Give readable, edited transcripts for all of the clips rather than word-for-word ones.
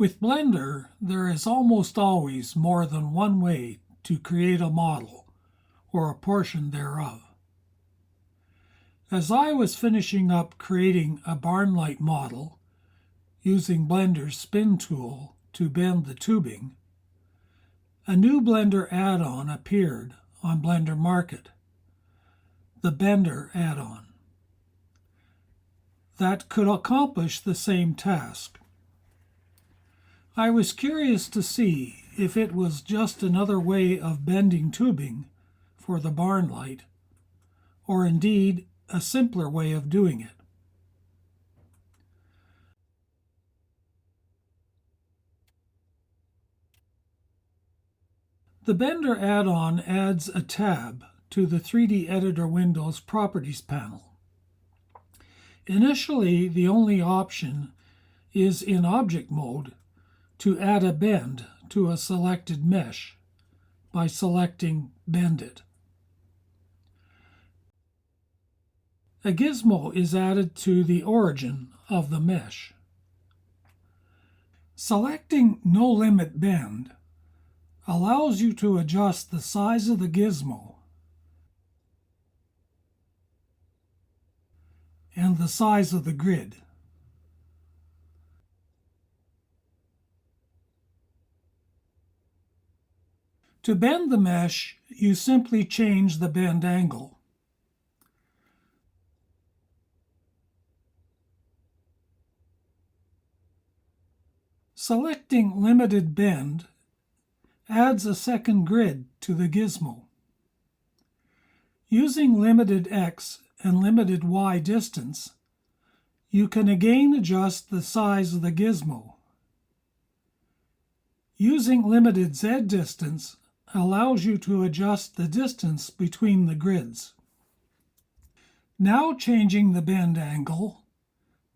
With Blender, there is almost always more than one way to create a model, or a portion thereof. As I was finishing up creating a barn light model, using Blender's spin tool to bend the tubing, a new Blender add-on appeared on Blender Market, the Bender add-on, that could accomplish the same task. I was curious to see if it was just another way of bending tubing for the barn light, or indeed a simpler way of doing it. The Bender add-on adds a tab to the 3D Editor window's Properties panel. Initially, the only option is in Object mode to add a bend to a selected mesh by selecting Bend It. A gizmo is added to the origin of the mesh. Selecting No Limit Bend allows you to adjust the size of the gizmo and the size of the grid. To bend the mesh, you simply change the bend angle. Selecting Limited Bend adds a second grid to the gizmo. Using limited X and limited Y distance, you can again adjust the size of the gizmo. Using limited Z distance allows you to adjust the distance between the grids. Now changing the bend angle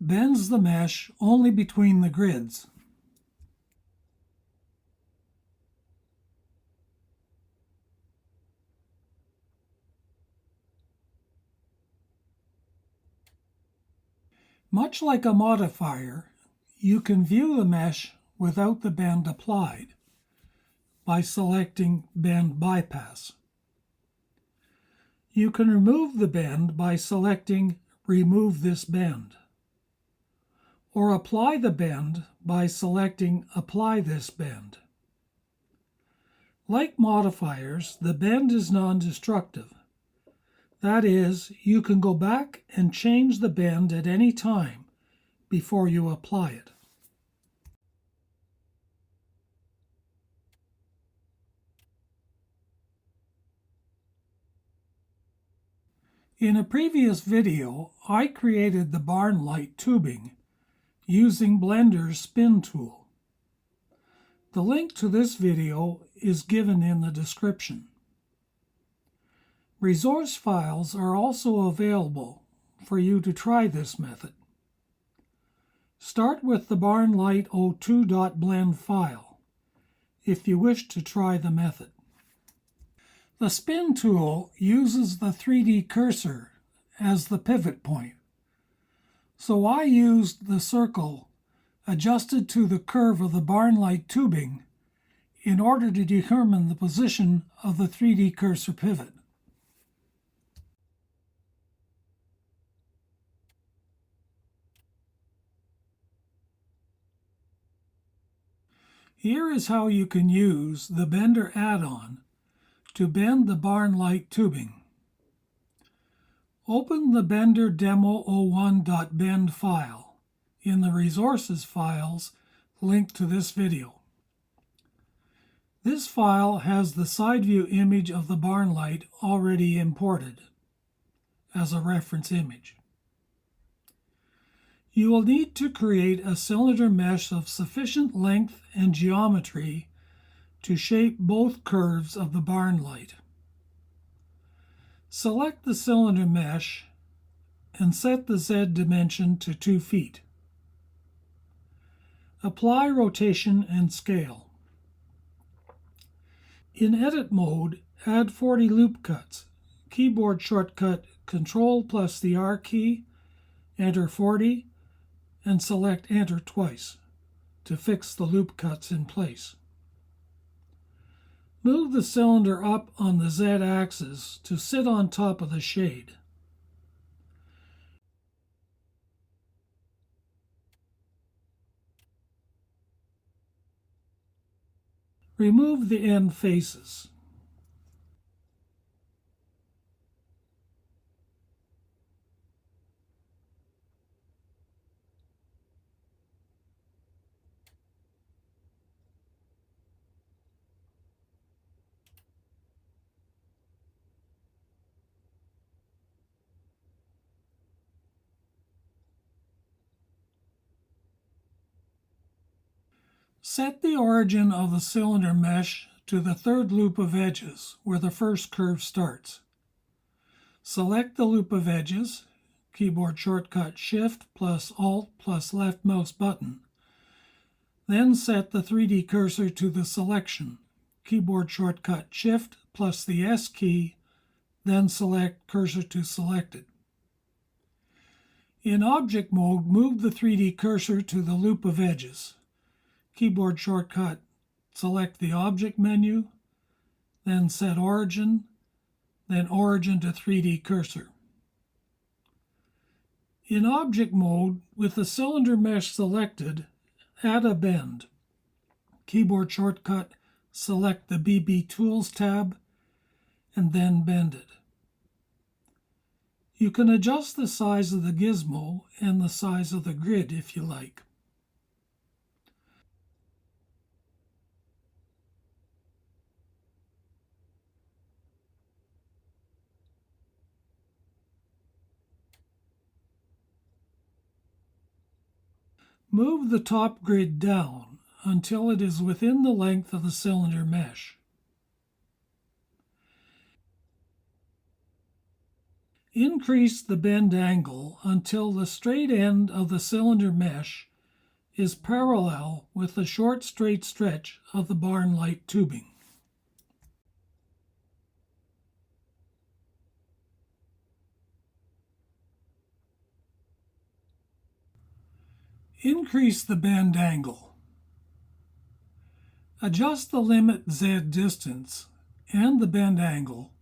bends the mesh only between the grids. Much like a modifier, you can view the mesh without the bend applied by selecting Bend Bypass. You can remove the bend by selecting Remove this bend, or apply the bend by selecting Apply this bend. Like modifiers, the bend is non-destructive. That is, you can go back and change the bend at any time before you apply it. In a previous video, I created the barn light tubing using Blender's spin tool. The link to this video is given in the description. Resource files are also available for you to try this method. Start with the barnlight02.blend file if you wish to try the method. The spin tool uses the 3D cursor as the pivot point, so I used the circle adjusted to the curve of the barn light tubing in order to determine the position of the 3D cursor pivot. Here is how you can use the Bender add-on to bend the barn light tubing. Open the Bender demo01.bend file in the resources files linked to this video. This file has the side view image of the barn light already imported as a reference image. You will need to create a cylinder mesh of sufficient length and geometry to shape both curves of the barn light. Select the cylinder mesh and set the Z dimension to 2 feet. Apply rotation and scale. In edit mode, add 40 loop cuts. Keyboard shortcut Ctrl plus the R key, enter 40, and select Enter twice to fix the loop cuts in place. Move the cylinder up on the Z-axis to sit on top of the shade. Remove the end faces. Set the origin of the cylinder mesh to the third loop of edges where the first curve starts. Select the loop of edges, keyboard shortcut Shift plus Alt plus left mouse button. Then set the 3D cursor to the selection, keyboard shortcut Shift plus the S key, then select cursor to selected. In object mode, move the 3D cursor to the loop of edges. Keyboard shortcut, select the object menu, then set origin, then origin to 3D cursor. In object mode, with the cylinder mesh selected, add a bend. Keyboard shortcut, select the BB Tools tab, and then bend it. You can adjust the size of the gizmo and the size of the grid if you like. Move the top grid down until it is within the length of the cylinder mesh. Increase the bend angle until the straight end of the cylinder mesh is parallel with the short straight stretch of the barn light tubing. Increase the bend angle. Adjust the limit Z distance and the bend angle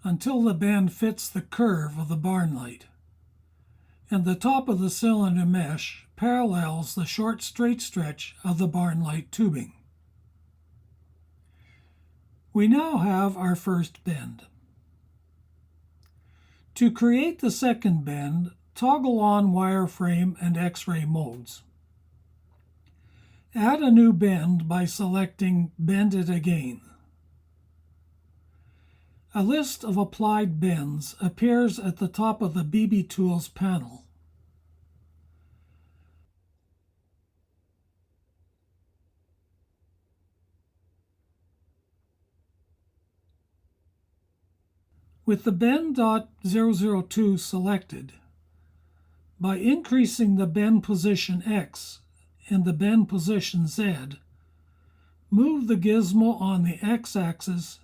until the bend fits the curve of the barn light, and the top of the cylinder mesh parallels the short straight stretch of the barn light tubing. We now have our first bend. To create the second bend, toggle on wireframe and X-ray modes. Add a new bend by selecting Bend It Again. A list of applied bends appears at the top of the BB Tools panel. With the bend.002 selected, by increasing the bend position X and the bend position Z, move the gizmo on the X-axis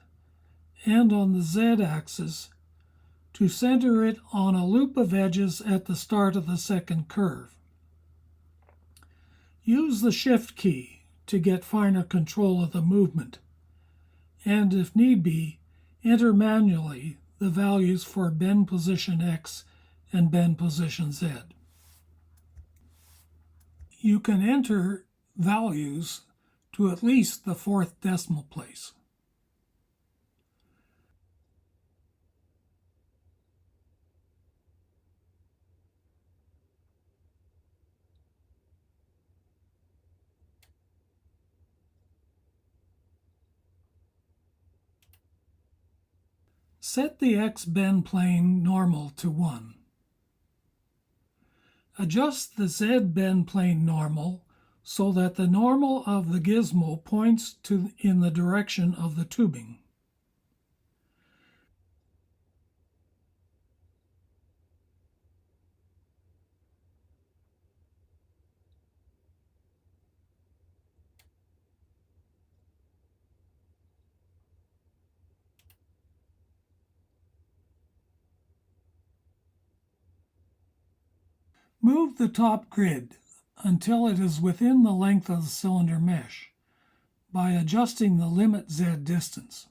and on the Z-axis to center it on a loop of edges at the start of the second curve. Use the Shift key to get finer control of the movement, and if need be, enter manually the values for bend position X and bend position Z. You can enter values to at least the 4th decimal place. Set the X bend plane normal to 1. Adjust the Z bend plane normal so that the normal of the gizmo points in the direction of the tubing. Move the top grid until it is within the length of the cylinder mesh by adjusting the limit Z distance.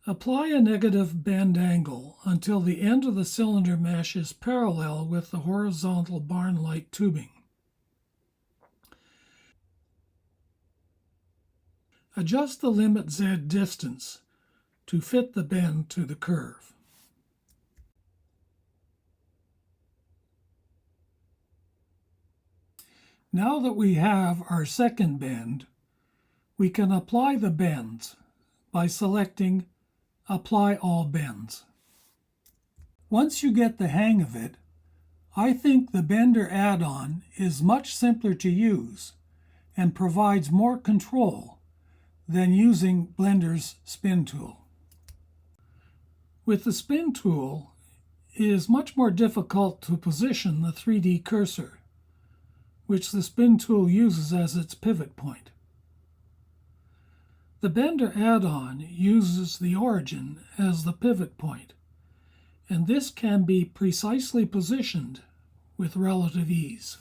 Apply a negative bend angle until the end of the cylinder mesh is parallel with the horizontal barn-like tubing. Adjust the limit Z distance to fit the bend to the curve. Now that we have our second bend, we can apply the bends by selecting Apply All Bends. Once you get the hang of it, I think the Bender add-on is much simpler to use and provides more control than using Blender's spin tool. With the spin tool, it is much more difficult to position the 3D cursor, which the spin tool uses as its pivot point. The Bender add-on uses the origin as the pivot point, and this can be precisely positioned with relative ease.